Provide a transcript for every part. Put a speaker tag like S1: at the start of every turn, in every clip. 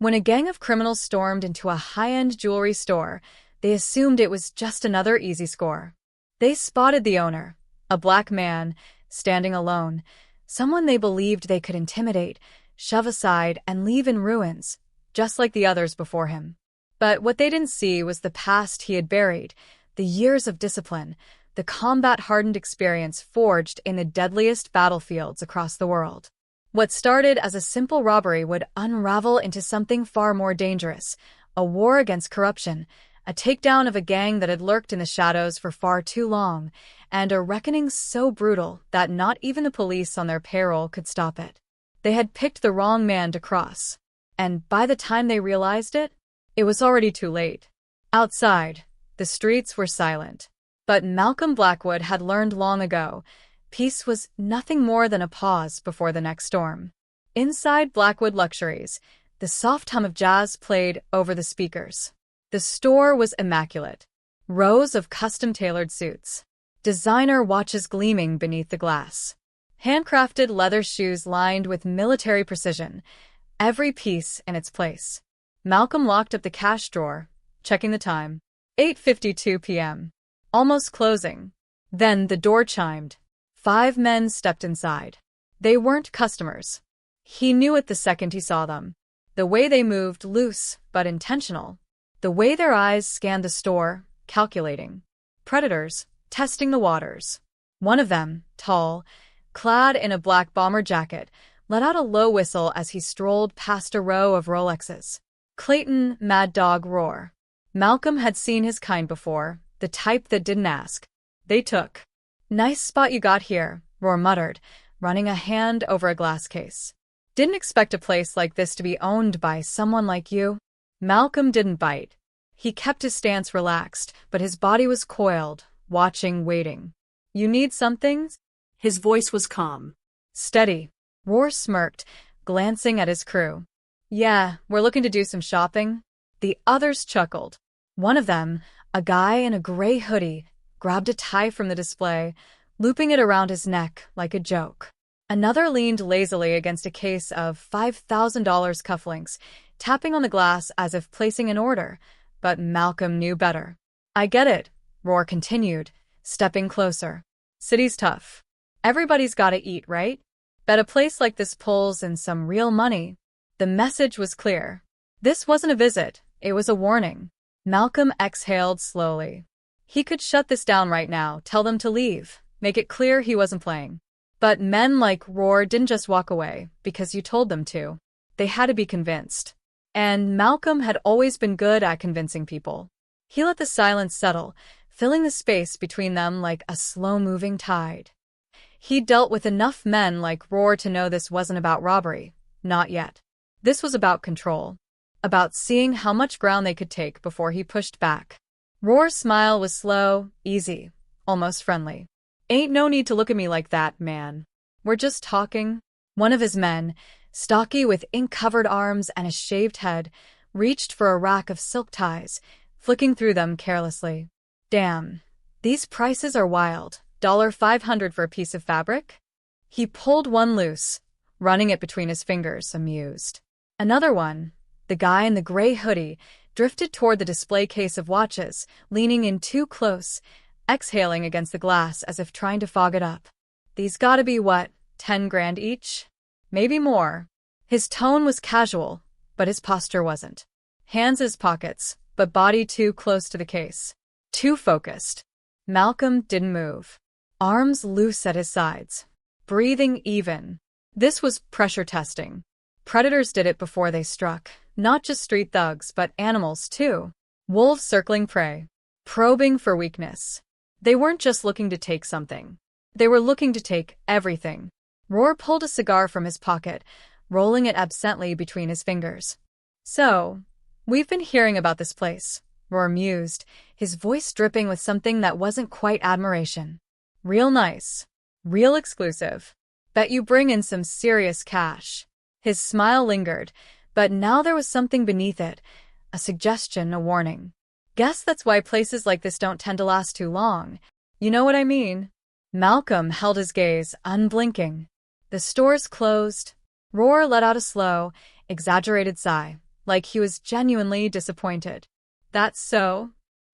S1: When a gang of criminals stormed into a high-end jewelry store, they assumed it was just another easy score. They spotted the owner, a black man, standing alone, someone they believed they could intimidate, shove aside, and leave in ruins, just like the others before him. But what they didn't see was the past he had buried, the years of discipline, the combat-hardened experience forged in the deadliest battlefields across the world. What started as a simple robbery would unravel into something far more dangerous, a war against corruption, a takedown of a gang that had lurked in the shadows for far too long, and a reckoning so brutal that not even the police on their payroll could stop it. They had picked the wrong man to cross, and by the time they realized it, it was already too late. Outside, the streets were silent. But Malcolm Blackwood had learned long ago, peace was nothing more than a pause before the next storm. Inside Blackwood Luxuries, the soft hum of jazz played over the speakers. The store was immaculate. Rows of custom-tailored suits. Designer watches gleaming beneath the glass. Handcrafted leather shoes lined with military precision. Every piece in its place. Malcolm locked up the cash drawer, checking the time. 8:52 p.m. Almost closing. Then the door chimed. 5 men stepped inside. They weren't customers. He knew it the second he saw them. The way they moved, loose but intentional. The way their eyes scanned the store, calculating. Predators, testing the waters. One of them, tall, clad in a black bomber jacket, let out a low whistle as he strolled past a row of Rolexes. Clayton, Mad Dog Roar. Malcolm had seen his kind before, the type that didn't ask. They took. Nice spot you got here, Roar muttered, running a hand over a glass case. Didn't expect a place like this to be owned by someone like you. Malcolm didn't bite. He kept his stance relaxed, but his body was coiled, watching, waiting. You need something?
S2: His voice was calm.
S1: Steady. Roar smirked, glancing at his crew. Yeah, we're looking to do some shopping. The others chuckled. One of them, a guy in a gray hoodie, grabbed a tie from the display, looping it around his neck like a joke. Another leaned lazily against a case of $5,000 cufflinks, tapping on the glass as if placing an order, but Malcolm knew better. I get it, Roar continued, stepping closer. City's tough. Everybody's gotta eat, right? Bet a place like this pulls in some real money. The message was clear. This wasn't a visit, it was a warning. Malcolm exhaled slowly. He could shut this down right now, tell them to leave, make it clear he wasn't playing. But men like Roar didn't just walk away because you told them to. They had to be convinced. And Malcolm had always been good at convincing people. He let the silence settle, filling the space between them like a slow-moving tide. He'd dealt with enough men like Roar to know this wasn't about robbery. Not yet. This was about control. About seeing how much ground they could take before he pushed back. Roar's smile was slow, easy, almost friendly. Ain't no need to look at me like that, man. We're just talking. One of his men, stocky with ink-covered arms and a shaved head, reached for a rack of silk ties, flicking through them carelessly. Damn, these prices are wild. $500 for a piece of fabric? He pulled one loose, running it between his fingers, amused. Another one, the guy in the gray hoodie, drifted toward the display case of watches, leaning in too close, exhaling against the glass as if trying to fog it up. These gotta be what, 10 grand each? Maybe more. His tone was casual, but his posture wasn't. Hands in his pockets, but body too close to the case. Too focused. Malcolm didn't move. Arms loose at his sides. Breathing even. This was pressure testing. Predators did it before they struck. Not just street thugs, but animals too. Wolves circling prey. Probing for weakness. They weren't just looking to take something. They were looking to take everything. Roar pulled a cigar from his pocket, rolling it absently between his fingers. So, we've been hearing about this place, Roar mused, his voice dripping with something that wasn't quite admiration. Real nice. Real exclusive. Bet you bring in some serious cash. His smile lingered, but now there was something beneath it, a suggestion, a warning. Guess that's why places like this don't tend to last too long. You know what I mean? Malcolm held his gaze, unblinking. The stores closed. Roar let out a slow, exaggerated sigh. like he was genuinely disappointed. That's so?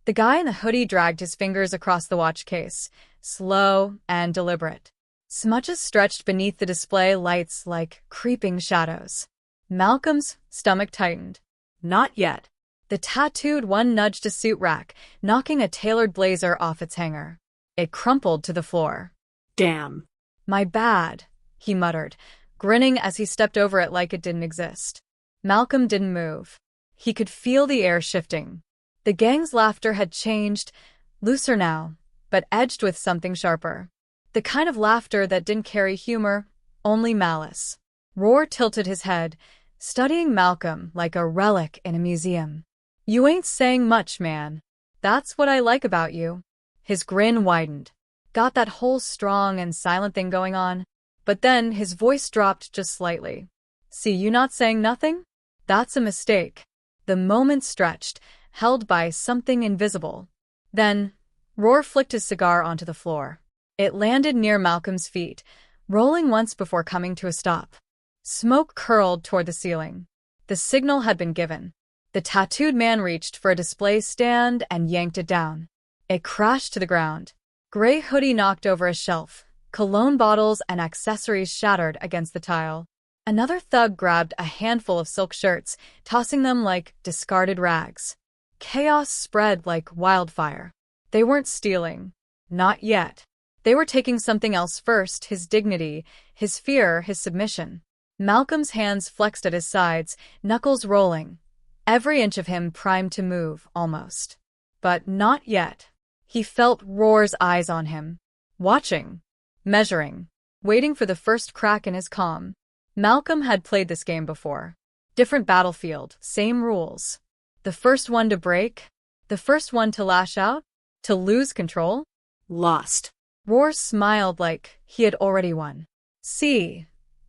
S1: The guy in the hoodie dragged his fingers across the watch case, slow and deliberate. Smudges stretched beneath the display lights like creeping shadows. Malcolm's stomach tightened.
S2: Not yet.
S1: The tattooed one nudged a suit rack, knocking a tailored blazer off its hanger. It crumpled to the floor.
S2: Damn.
S1: My bad, he muttered, grinning as he stepped over it like it didn't exist. Malcolm didn't move. He could feel the air shifting. The gang's laughter had changed, looser now, but edged with something sharper. The kind of laughter that didn't carry humor, only malice. Roar tilted his head, studying Malcolm like a relic in a museum. You ain't saying much, man. That's what I like about you. His grin widened. Got that whole strong and silent thing going on. But then his voice dropped just slightly. See you not saying nothing? That's a mistake. The moment stretched, held by something invisible. Then, Roar flicked his cigar onto the floor. It landed near Malcolm's feet, rolling once before coming to a stop. Smoke curled toward the ceiling. The signal had been given. The tattooed man reached for a display stand and yanked it down. It crashed to the ground. Gray hoodie knocked over a shelf. Cologne bottles and accessories shattered against the tile. Another thug grabbed a handful of silk shirts, tossing them like discarded rags. Chaos spread like wildfire. They weren't stealing. Not yet. They were taking something else first, his dignity, his fear, his submission. Malcolm's hands flexed at his sides, knuckles rolling. Every inch of him primed to move, almost. But not yet. He felt Roar's eyes on him. Watching. Measuring. Waiting for the first crack in his calm. Malcolm had played this game before. Different battlefield, same rules. The first one to break? The first one to lash out? To lose control?
S2: Lost.
S1: Roar smiled like he had already won. See,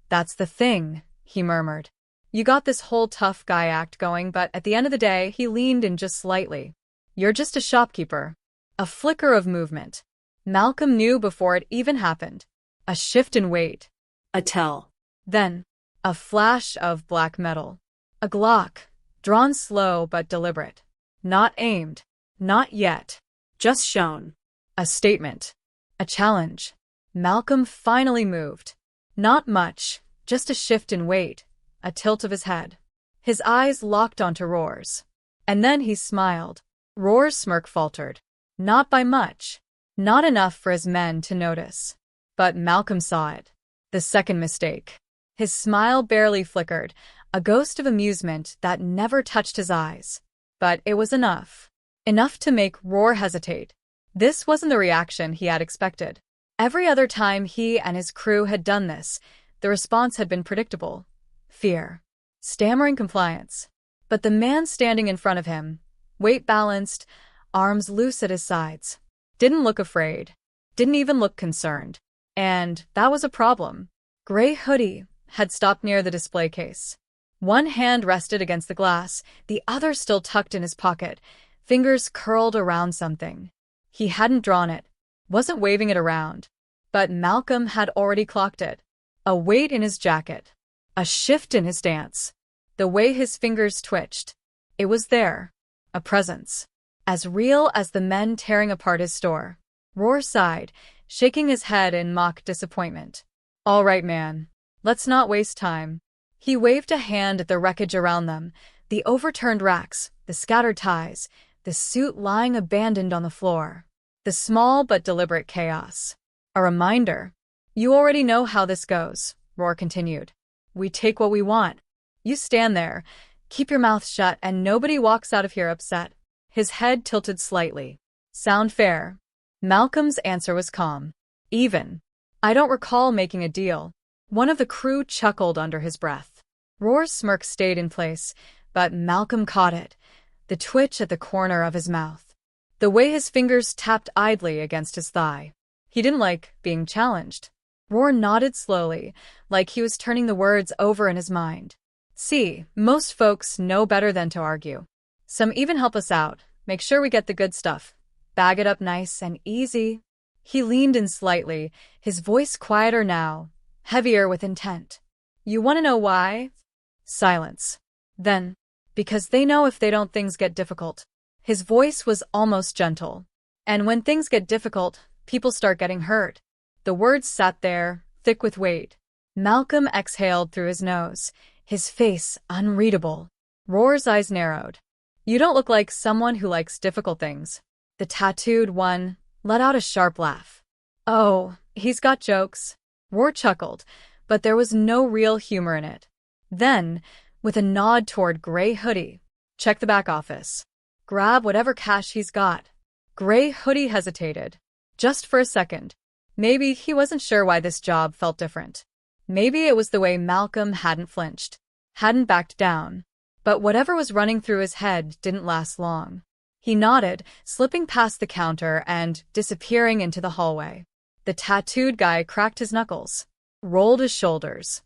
S1: that's the thing, he murmured. You got this whole tough guy act going, but at the end of the day, he leaned in just slightly. You're just a shopkeeper. A flicker of movement. Malcolm knew before it even happened. A shift in weight.
S2: A tell.
S1: Then, a flash of black metal. A Glock, drawn slow but deliberate. Not aimed. Not yet.
S2: Just shown.
S1: A statement. A challenge. Malcolm finally moved. Not much, just a shift in weight, a tilt of his head. His eyes locked onto Roar's. And then he smiled. Roar's smirk faltered. Not by much. Not enough for his men to notice. But Malcolm saw it. The second mistake. His smile barely flickered, a ghost of amusement that never touched his eyes. But it was enough. Enough to make Roar hesitate. This wasn't the reaction he had expected. Every other time he and his crew had done this, the response had been predictable. Fear. Stammering compliance. But the man standing in front of him, weight balanced, arms loose at his sides, didn't look afraid. Didn't even look concerned. And that was a problem. Gray hoodie had stopped near the display case. One hand rested against the glass, the other still tucked in his pocket, fingers curled around something. He hadn't drawn it, wasn't waving it around. But Malcolm had already clocked it. A weight in his jacket. A shift in his dance. The way his fingers twitched. It was there. A presence. As real as the men tearing apart his store. Roar sighed, shaking his head in mock disappointment. All right, man. Let's not waste time. He waved a hand at the wreckage around them, the overturned racks, the scattered ties, the suit lying abandoned on the floor. The small but deliberate chaos. A reminder. You already know how this goes, Roar continued. We take what we want. You stand there, keep your mouth shut, and nobody walks out of here upset. His head tilted slightly. Sound fair? Malcolm's answer was calm. Even. I don't recall making a deal. One of the crew chuckled under his breath. Roar's smirk stayed in place, but Malcolm caught it, the twitch at the corner of his mouth. The way his fingers tapped idly against his thigh. He didn't like being challenged. Roar nodded slowly, like he was turning the words over in his mind. See, most folks know better than to argue. Some even help us out, make sure we get the good stuff. Bag it up nice and easy. He leaned in slightly, his voice quieter now, heavier with intent. You want to know why? Silence. Then, Because they know if they don't, things get difficult. His voice was almost gentle. And when things get difficult, people start getting hurt. The words sat there, thick with weight. Malcolm exhaled through his nose, his face unreadable. Roar's eyes narrowed. You don't look like someone who likes difficult things. The tattooed one let out a sharp laugh. Oh, he's got jokes. Roar chuckled, but there was no real humor in it. Then, with a nod toward Gray Hoodie, check the back office. Grab whatever cash he's got. Gray Hoodie hesitated. Just for a second. Maybe he wasn't sure why this job felt different. Maybe it was the way Malcolm hadn't flinched, hadn't backed down. But whatever was running through his head didn't last long. He nodded, slipping past the counter and disappearing into the hallway. The tattooed guy cracked his knuckles, rolled his shoulders.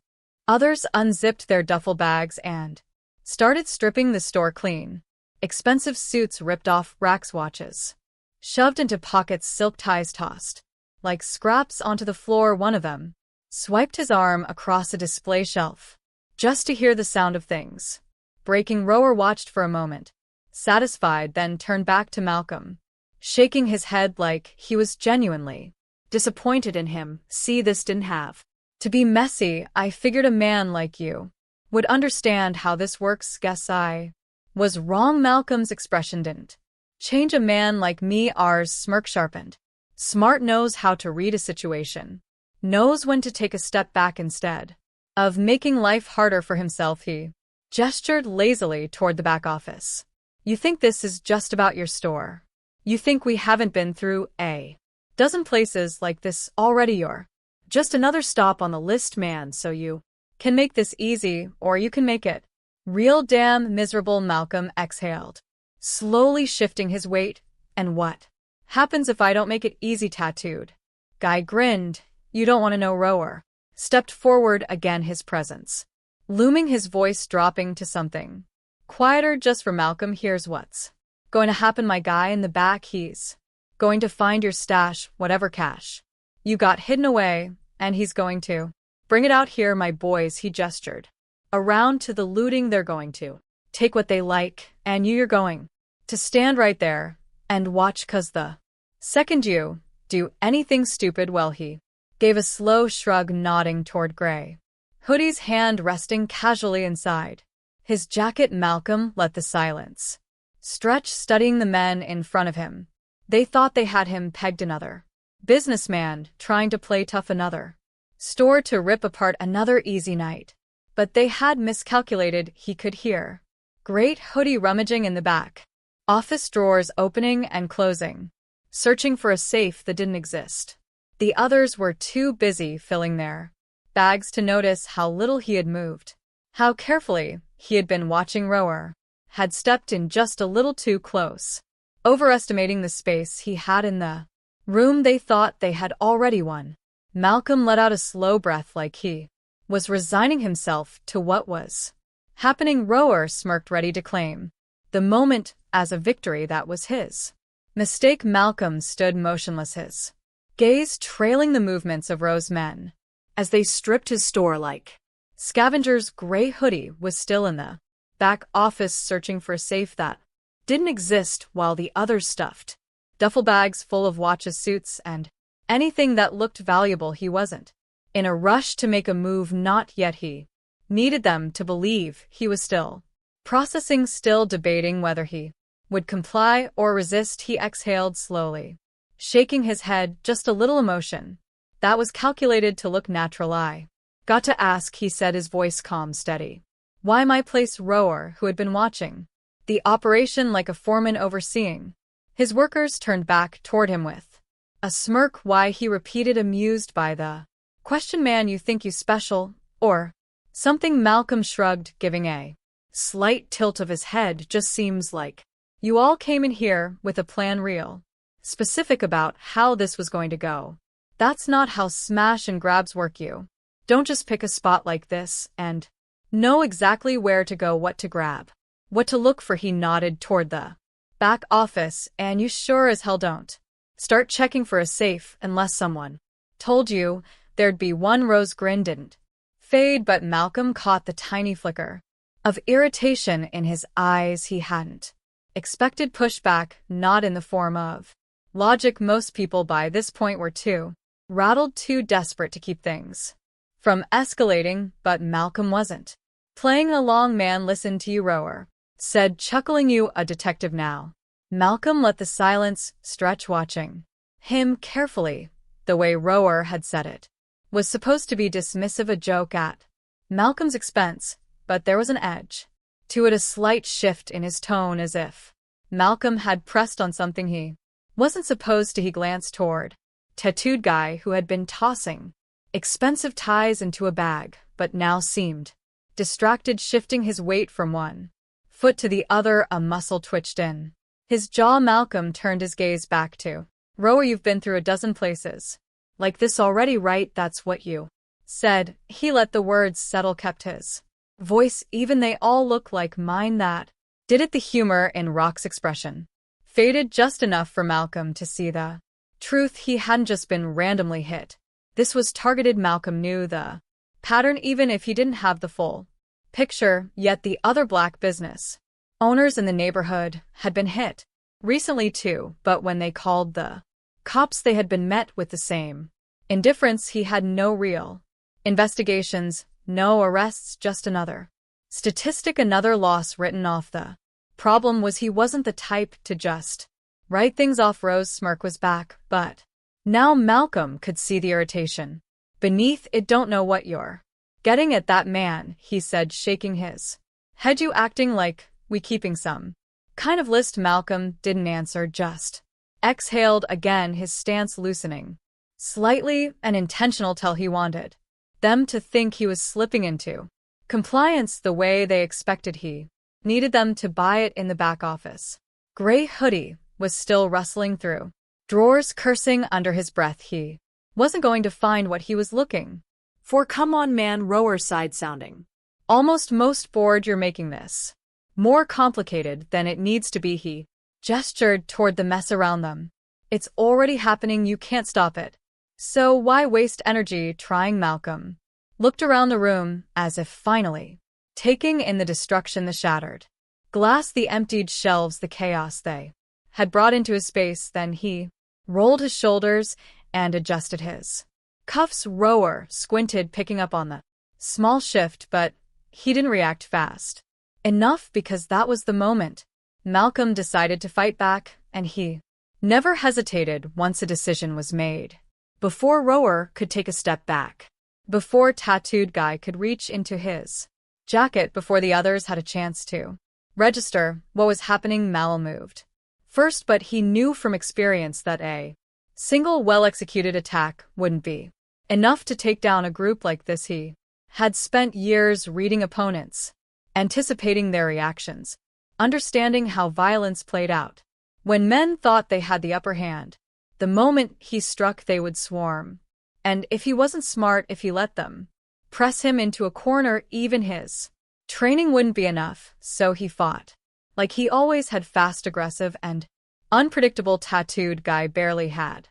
S1: Others unzipped their duffel bags and started stripping the store clean. Expensive suits ripped off racks, watches shoved into pockets, silk ties tossed like scraps onto the floor. One of them swiped his arm across a display shelf just to hear the sound of things breaking. Rower watched for a moment, satisfied, then turned back to Malcolm, shaking his head like he was genuinely disappointed in him. See, this didn't have to be messy. I figured a man like you would understand how this works. Guess I was wrong. Malcolm's expression didn't change. A man like me. Ours smirk sharpened. Smart, knows how to read a situation, knows when to take a step back. Instead of making life harder for himself, he gestured lazily toward the back office. You think this is just about your store? You think we haven't been through a dozen places like this already? You're just another stop on the list, man. So you can make this easy, or you can make it real damn miserable. Malcolm exhaled, slowly shifting his weight. And what happens if I don't make it easy? Tattooed guy grinned. You don't want to know. Rower stepped forward again, his presence looming, his voice dropping to something quieter. Just for Malcolm, here's what's going to happen. My guy in the back, he's going to find your stash, whatever cash you got hidden away, and he's going to bring it out here. My boys, he gestured around to the looting. They're going to take what they like, and you're going to stand right there and watch, 'cause the second you do anything stupid, well, he gave a slow shrug, nodding toward Gray Hoodie's hand resting casually inside his jacket. Malcolm let the silence stretch, studying the men in front of him. They thought they had him pegged. Another businessman trying to play tough, another store to rip apart, another easy night. But they had miscalculated. He could hear Gray Hoodie rummaging in the back office drawers, opening and closing, searching for a safe that didn't exist. The others were too busy filling their bags to notice how little he had moved, how carefully he had been watching. Rower had stepped in just a little too close, overestimating the space he had in the room. They thought they had already won. Malcolm let out a slow breath, like he was resigning himself to what was happening. Rower smirked, ready to claim the moment as a victory that was his mistake. Malcolm stood motionless, his gaze trailing the movements of Rowe's men as they stripped his store like scavengers. Gray Hoodie was still in the back office, searching for a safe that didn't exist, while the others stuffed duffel bags full of watches, suits, and anything that looked valuable. He wasn't in a rush to make a move, not yet. He needed them to believe he was still processing, still debating whether he would comply or resist. He exhaled slowly, shaking his head, just a little emotion that was calculated to look natural. I got to ask, he said, his voice calm, steady. Why my place? Rower, who had been watching the operation like a foreman overseeing his workers, turned back toward him with a smirk. Why? He repeated, amused by the question. Man, you think you special, or something? Malcolm shrugged, giving a slight tilt of his head. Just seems like you all came in here with a plan, real specific about how this was going to go. That's not how smash and grabs work. You don't just pick a spot like this and know exactly where to go, what to grab, what to look for. He nodded toward the back office. And you sure as hell don't start checking for a safe unless someone told you there'd be one. Rowe's grin didn't fade, but Malcolm caught the tiny flicker Of irritation in his eyes he hadn't expected pushback, not in the form of logic. Most people by this point were too rattled, too desperate to keep things from escalating, but Malcolm wasn't playing along. Man, listen to you, Rower said, chuckling. You a detective now? Malcolm let the silence stretch, watching him carefully. The way Rower had said it was supposed to be dismissive, a joke at Malcolm's expense, but there was an edge to it, a slight shift in his tone, as if Malcolm had pressed on something he wasn't supposed to. He glanced toward tattooed guy who had been tossing expensive ties into a bag, but now seemed distracted, shifting his weight from one foot to the other. A muscle twitched in his jaw. Malcolm turned his gaze back to Rower. You've been through a dozen places like this already, right? That's what you said. He let the words settle, kept his voice even. They all look like mine. That did it. The humor in Rock's expression faded just enough for Malcolm to see the truth. He hadn't just been randomly hit. This was targeted. Malcolm knew the pattern, even if he didn't have the full picture yet. The other black business owners in the neighborhood had been hit recently too, but when they called the cops, they had been met with the same indifference. He had no real investigations, no arrests, just another statistic, another loss written off. The problem was he wasn't the type to just write things off. Rose's smirk was back, but now Malcolm could see the irritation beneath it. Don't know what you're getting at that, man, he said, shaking his head. You acting like we keeping some kind of list? Malcolm didn't answer, just exhaled again, his stance loosening slightly, an intentional tell. He wanted them to think he was slipping into compliance the way they expected. He needed them to buy it. In the back office, Gray Hoodie was still rustling through drawers, cursing under his breath. He wasn't going to find what he was looking for.
S2: Come on, man, Rower sighed, sounding
S1: most bored. You're making this more complicated than it needs to be. He gestured toward the mess around them. It's already happening. You can't stop it. So why waste energy trying? Malcolm looked around the room as if finally taking in the destruction, the shattered glass, the emptied shelves, the chaos they had brought into his space. Then he rolled his shoulders and adjusted his cuffs. Rower squinted, picking up on the small shift, but he didn't react fast enough, because that was the moment Malcolm decided to fight back, and he never hesitated once a decision was made. Before Rower could take a step back, before tattooed guy could reach into his jacket, before the others had a chance to register what was happening, Mal moved first, but he knew from experience that a single well-executed attack wouldn't be enough to take down a group like this. He had spent years reading opponents, anticipating their reactions, understanding how violence played out. When men thought they had the upper hand, the moment he struck they would swarm. And if he wasn't smart, if he let them press him into a corner, even his training wouldn't be enough. So he fought like he always had, fast, aggressive, and unpredictable. Tattooed guy barely had